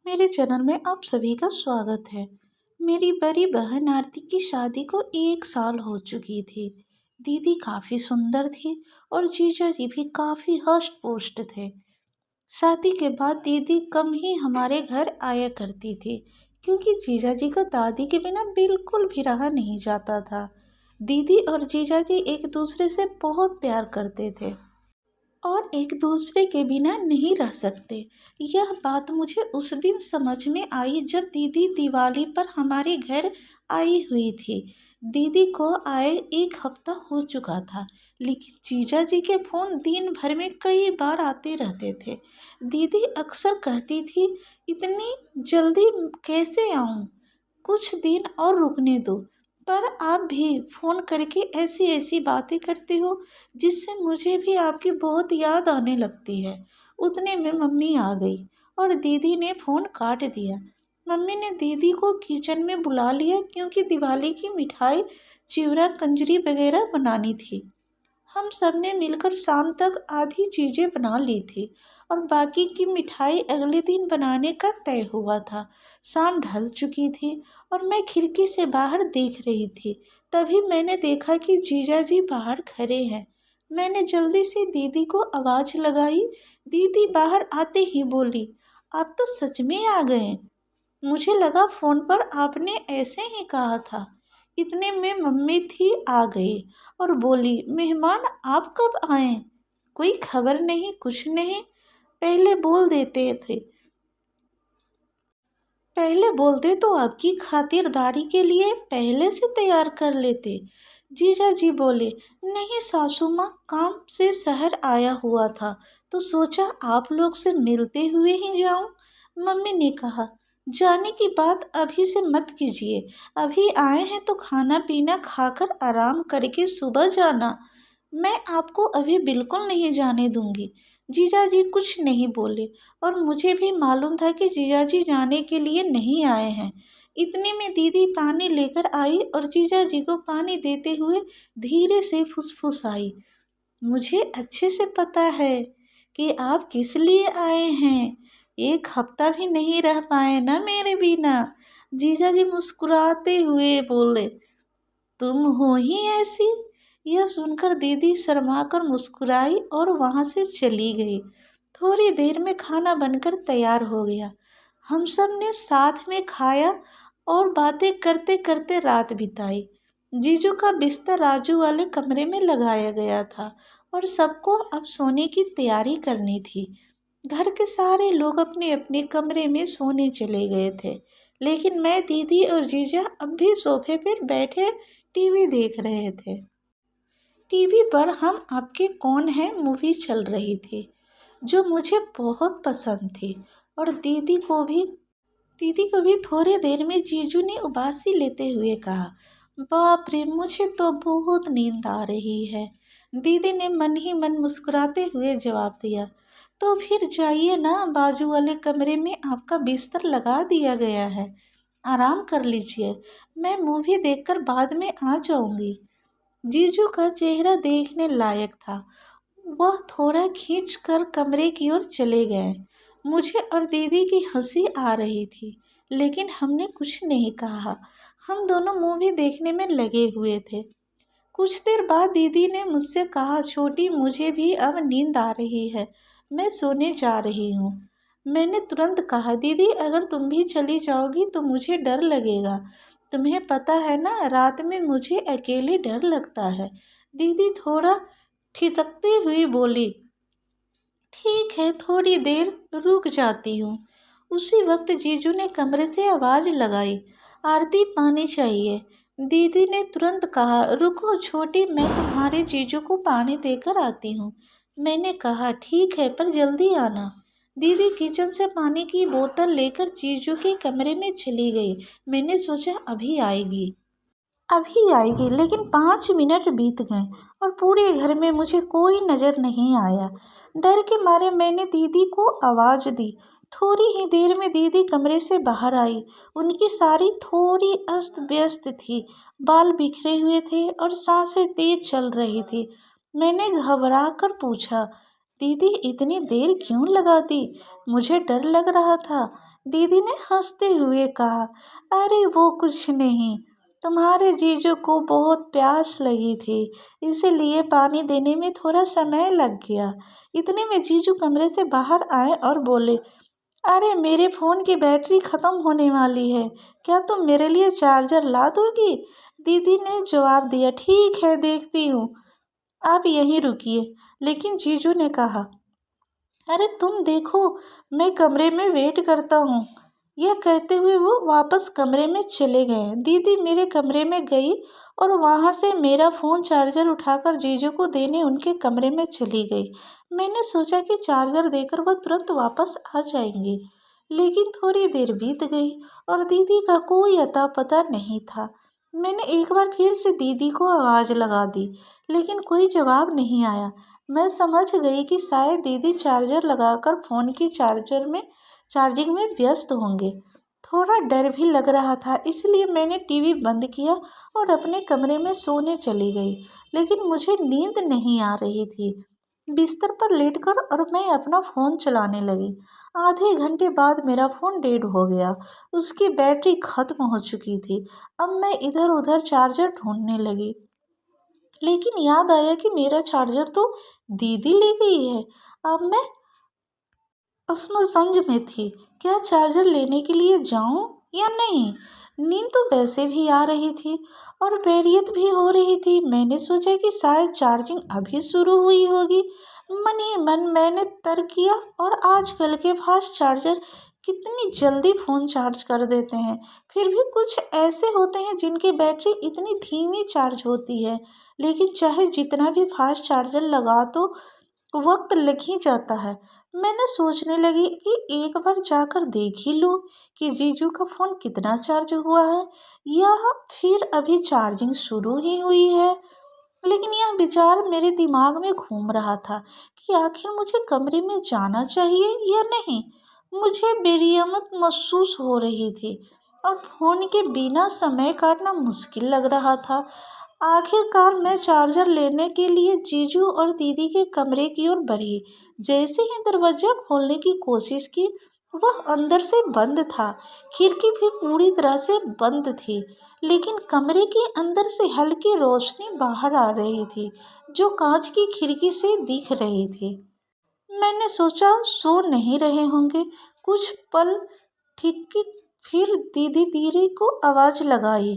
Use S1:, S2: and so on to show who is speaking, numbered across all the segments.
S1: मेरे चैनल में आप सभी का स्वागत है। मेरी बड़ी बहन आरती की शादी को 1 साल हो चुकी थी। दीदी काफ़ी सुंदर थी और जीजा जी भी काफ़ी हष्ट-पुष्ट थे। शादी के बाद दीदी कम ही हमारे घर आया करती थी, क्योंकि जीजा जी को दादी के बिना बिल्कुल भी रहा नहीं जाता था। दीदी और जीजा जी एक दूसरे से बहुत प्यार करते थे और एक दूसरे के बिना नहीं रह सकते। यह बात मुझे उस दिन समझ में आई जब दीदी दिवाली पर हमारे घर आई हुई थी। दीदी को आए 1 हफ्ता हो चुका था, लेकिन जीजा जी के फ़ोन दिन भर में कई बार आते रहते थे। दीदी अक्सर कहती थी, इतनी जल्दी कैसे आऊँ, कुछ दिन और रुकने दो। पर आप भी फ़ोन करके ऐसी ऐसी बातें करते हो जिससे मुझे भी आपकी बहुत याद आने लगती है। उतने में मम्मी आ गई और दीदी ने फ़ोन काट दिया। मम्मी ने दीदी को किचन में बुला लिया, क्योंकि दिवाली की मिठाई, चिवड़ा, कंजरी वगैरह बनानी थी। हम सब ने मिलकर शाम तक आधी चीज़ें बना ली थी और बाकी की मिठाई अगले दिन बनाने का तय हुआ था। शाम ढल चुकी थी और मैं खिड़की से बाहर देख रही थी। तभी मैंने देखा कि जीजा जी बाहर खड़े हैं। मैंने जल्दी से दीदी को आवाज़ लगाई। दीदी बाहर आते ही बोली, आप तो सच में आ गए। मुझे लगा फ़ोन पर आपने ऐसे ही कहा था। इतने में मम्मी थी आ गई और बोली, मेहमान आप कब आए? कोई खबर नहीं, कुछ नहीं। पहले बोल देते थे पहले बोलते तो आपकी खातिरदारी के लिए पहले से तैयार कर लेते। जीजा जी बोले, नहीं सासू माँ, काम से शहर आया हुआ था तो सोचा आप लोग से मिलते हुए ही जाऊं। मम्मी ने कहा, जाने की बात अभी से मत कीजिए। अभी आए हैं तो खाना पीना खाकर आराम करके सुबह जाना। मैं आपको अभी बिल्कुल नहीं जाने दूंगी। जीजा जी कुछ नहीं बोले और मुझे भी मालूम था कि जीजा जी जाने के लिए नहीं आए हैं। इतने में दीदी पानी लेकर आई और जीजा जी को पानी देते हुए धीरे से फुसफुसाई, मुझे अच्छे से पता है कि आप किस लिए आए हैं। 1 हफ्ता भी नहीं रह पाए ना मेरे बिना। जीजा जी मुस्कुराते हुए बोले, तुम हो ही ऐसी। यह सुनकर दीदी शर्माकर मुस्कुराई और वहाँ से चली गई। थोड़ी देर में खाना बनकर तैयार हो गया। हम सब ने साथ में खाया और बातें करते करते रात बिताई। जीजू का बिस्तर राजू वाले कमरे में लगाया गया था और सबको अब सोने की तैयारी करनी थी। घर के सारे लोग अपने अपने कमरे में सोने चले गए थे, लेकिन मैं, दीदी और जीजा अब भी सोफे पर बैठे टीवी देख रहे थे। टीवी पर हम आपके कौन है मूवी चल रही थी, जो मुझे बहुत पसंद थी और दीदी को भी थोड़ी देर में जीजू ने उबासी लेते हुए कहा, बाप रे, मुझे तो बहुत नींद आ रही है। दीदी ने मन ही मन मुस्कुराते हुए जवाब दिया, तो फिर जाइए ना, बाजू वाले कमरे में आपका बिस्तर लगा दिया गया है, आराम कर लीजिए। मैं मूवी देखकर बाद में आ जाऊंगी। जीजू का चेहरा देखने लायक था। वह थोड़ा खींच कर कमरे की ओर चले गए। मुझे और दीदी की हंसी आ रही थी, लेकिन हमने कुछ नहीं कहा। हम दोनों मूवी देखने में लगे हुए थे। कुछ देर बाद दीदी ने मुझसे कहा, छोटी, मुझे भी अब नींद आ रही है, मैं सोने जा रही हूँ। मैंने तुरंत कहा, दीदी अगर तुम भी चली जाओगी तो मुझे डर लगेगा। तुम्हें पता है ना, रात में मुझे अकेले डर लगता है। दीदी थोड़ा ठिठकती हुई बोली, ठीक है, थोड़ी देर रुक जाती हूँ। उसी वक्त जीजू ने कमरे से आवाज़ लगाई, आरती, पानी चाहिए। दीदी ने तुरंत कहा, रुको छोटी, मैं तुम्हारे जीजू को पानी देकर आती हूँ। मैंने कहा, ठीक है, पर जल्दी आना। दीदी किचन से पानी की बोतल लेकर जीजू के कमरे में चली गई। मैंने सोचा अभी आएगी, लेकिन 5 मिनट बीत गए और पूरे घर में मुझे कोई नज़र नहीं आया। डर के मारे मैंने दीदी को आवाज़ दी। थोड़ी ही देर में दीदी कमरे से बाहर आई। उनकी साड़ी थोड़ी अस्त व्यस्त थी, बाल बिखरे हुए थे और सांसें तेज चल रही थी। मैंने घबरा कर पूछा, दीदी इतनी देर क्यों लगा दी? मुझे डर लग रहा था। दीदी ने हंसते हुए कहा, अरे वो कुछ नहीं, तुम्हारे जीजू को बहुत प्यास लगी थी, इसीलिए पानी देने में थोड़ा समय लग गया। इतने में जीजू कमरे से बाहर आए और बोले, अरे मेरे फ़ोन की बैटरी ख़त्म होने वाली है, क्या तुम मेरे लिए चार्जर ला दोगी? दीदी ने जवाब दिया, ठीक है देखती हूँ, आप यहीं रुकिए। लेकिन जीजू ने कहा, अरे तुम देखो, मैं कमरे में वेट करता हूँ। यह कहते हुए वो वापस कमरे में चले गए। दीदी मेरे कमरे में गई और वहाँ से मेरा फ़ोन चार्जर उठाकर जीजू को देने उनके कमरे में चली गई। मैंने सोचा कि चार्जर देकर वह तुरंत वापस आ जाएंगी, लेकिन थोड़ी देर बीत गई और दीदी का कोई अता पता नहीं था। मैंने एक बार फिर से दीदी को आवाज़ लगा दी, लेकिन कोई जवाब नहीं आया। मैं समझ गई कि शायद दीदी चार्जर लगाकर फ़ोन की चार्जिंग में व्यस्त होंगे। थोड़ा डर भी लग रहा था, इसलिए मैंने टीवी बंद किया और अपने कमरे में सोने चली गई। लेकिन मुझे नींद नहीं आ रही थी। बिस्तर पर लेटकर और मैं अपना फ़ोन चलाने लगी। आधे घंटे बाद मेरा फ़ोन डेड हो गया। उसकी बैटरी ख़त्म हो चुकी थी। अब मैं इधर उधर चार्जर ढूंढने लगी, लेकिन याद आया कि मेरा चार्जर तो दीदी ले गई है। अब मैं असमंजस में थी, क्या चार्जर लेने के लिए जाऊं या नहीं? नींद तो वैसे भी आ रही थी और बैरियत भी हो रही थी। मैंने सोचा कि शायद चार्जिंग अभी शुरू हुई होगी। मन ही मन मैंने तर्क किया, और आजकल के फास्ट चार्जर कितनी जल्दी फ़ोन चार्ज कर देते हैं। फिर भी कुछ ऐसे होते हैं जिनकी बैटरी इतनी धीमी चार्ज होती है, लेकिन चाहे जितना भी फास्ट चार्जर लगा तो वक्त लग ही जाता है। मैंने सोचने लगी कि एक बार जाकर देख ही लूं कि जीजू का फ़ोन कितना चार्ज हुआ है, या फिर अभी चार्जिंग शुरू ही हुई है। लेकिन यह विचार मेरे दिमाग में घूम रहा था कि आखिर मुझे कमरे में जाना चाहिए या नहीं। मुझे बेरियामत महसूस हो रही थी और फ़ोन के बिना समय काटना मुश्किल लग रहा था। आखिरकार मैं चार्जर लेने के लिए जीजू और दीदी के कमरे की ओर बढ़ी। जैसे ही दरवाज़ा खोलने की कोशिश की, वह अंदर से बंद था। खिड़की भी पूरी तरह से बंद थी, लेकिन कमरे के अंदर से हल्की रोशनी बाहर आ रही थी, जो कांच की खिड़की से दिख रही थी। मैंने सोचा सो नहीं रहे होंगे। कुछ पल ठीक की फिर दीदी दीदी को आवाज़ लगाई।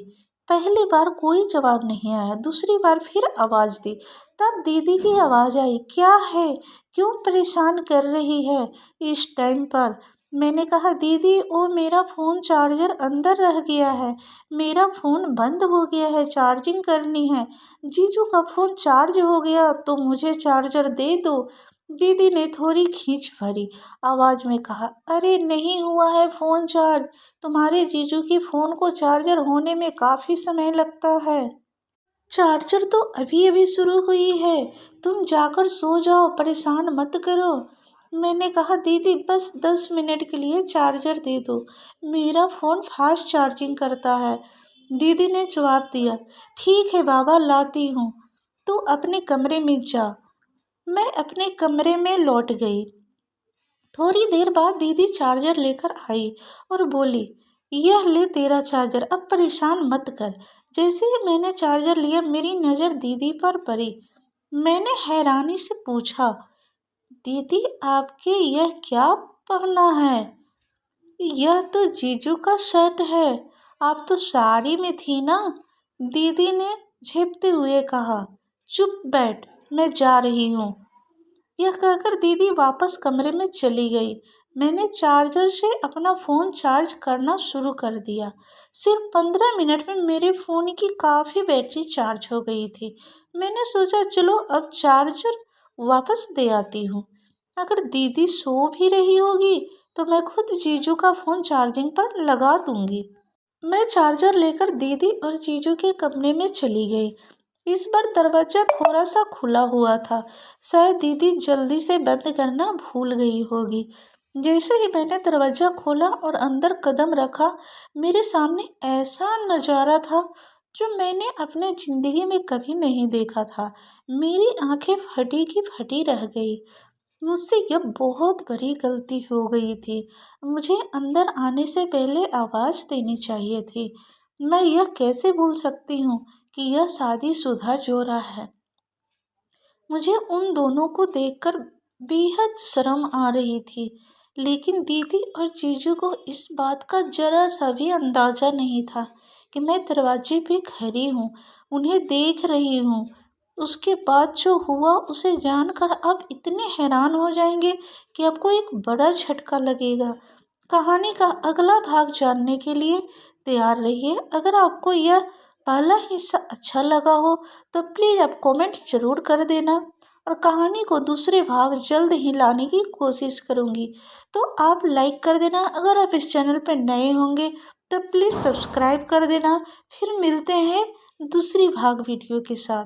S1: पहली बार कोई जवाब नहीं आया। दूसरी बार फिर आवाज़ दी, तब दीदी की आवाज़ आई, क्या है, क्यों परेशान कर रही है इस टाइम पर? मैंने कहा, दीदी वो मेरा फ़ोन चार्जर अंदर रह गया है, मेरा फ़ोन बंद हो गया है, चार्जिंग करनी है। जीजू का फ़ोन चार्ज हो गया तो मुझे चार्जर दे दो। दीदी ने थोड़ी खींच भरी आवाज़ में कहा, अरे नहीं हुआ है फ़ोन चार्ज, तुम्हारे जीजू की फ़ोन को चार्जर होने में काफ़ी समय लगता है। चार्जर तो अभी अभी शुरू हुई है, तुम जाकर सो जाओ, परेशान मत करो। मैंने कहा, दीदी बस 10 मिनट के लिए चार्जर दे दो, मेरा फ़ोन फास्ट चार्जिंग करता है। दीदी ने जवाब दिया, ठीक है बाबा, लाती हूँ, तू अपने कमरे में जा। मैं अपने कमरे में लौट गई। थोड़ी देर बाद दीदी चार्जर लेकर आई और बोली, यह ले तेरा चार्जर, अब परेशान मत कर। जैसे ही मैंने चार्जर लिया, मेरी नज़र दीदी पर पड़ी। मैंने हैरानी से पूछा, दीदी आपके यह क्या पहना है? यह तो जीजू का शर्ट है, आप तो साड़ी में थी ना? दीदी ने झेपते हुए कहा, चुप बैठ, मैं जा रही हूँ। यह कहकर दीदी वापस कमरे में चली गई। मैंने चार्जर से अपना फ़ोन चार्ज करना शुरू कर दिया। सिर्फ 15 मिनट में मेरे फ़ोन की काफ़ी बैटरी चार्ज हो गई थी। मैंने सोचा चलो अब चार्जर वापस दे आती हूँ। अगर दीदी सो भी रही होगी तो मैं खुद जीजू का फ़ोन चार्जिंग पर लगा दूंगी। मैं चार्जर लेकर दीदी और जीजू के कमरे में चली गई। इस बार दरवाज़ा थोड़ा सा खुला हुआ था। शायद दीदी जल्दी से बंद करना भूल गई होगी। जैसे ही मैंने दरवाज़ा खोला और अंदर कदम रखा, मेरे सामने ऐसा नज़ारा था जो मैंने अपने ज़िंदगी में कभी नहीं देखा था। मेरी आंखें फटी की फटी रह गई। मुझसे यह बहुत बड़ी गलती हो गई थी। मुझे अंदर आने से पहले आवाज़ देनी चाहिए थी। मैं यह कैसे भूल सकती हूँ कि यह शादीशुदा जोड़ा है। मुझे उन दोनों को देखकर बेहद शर्म आ रही थी, लेकिन दीदी और जीजू को इस बात का जरा सा भी अंदाजा नहीं था कि मैं दरवाजे पे खड़ी हूँ, उन्हें देख रही हूँ। उसके बाद जो हुआ उसे जानकर आप इतने हैरान हो जाएंगे कि आपको एक बड़ा झटका लगेगा। कहानी का अगला भाग जानने के लिए तैयार रहिए। अगर आपको यह पहला हिस्सा अच्छा लगा हो तो प्लीज़ आप कमेंट जरूर कर देना, और कहानी को दूसरे भाग जल्द ही लाने की कोशिश करूँगी। तो आप लाइक कर देना। अगर आप इस चैनल पर नए होंगे तो प्लीज़ सब्सक्राइब कर देना। फिर मिलते हैं दूसरी भाग वीडियो के साथ।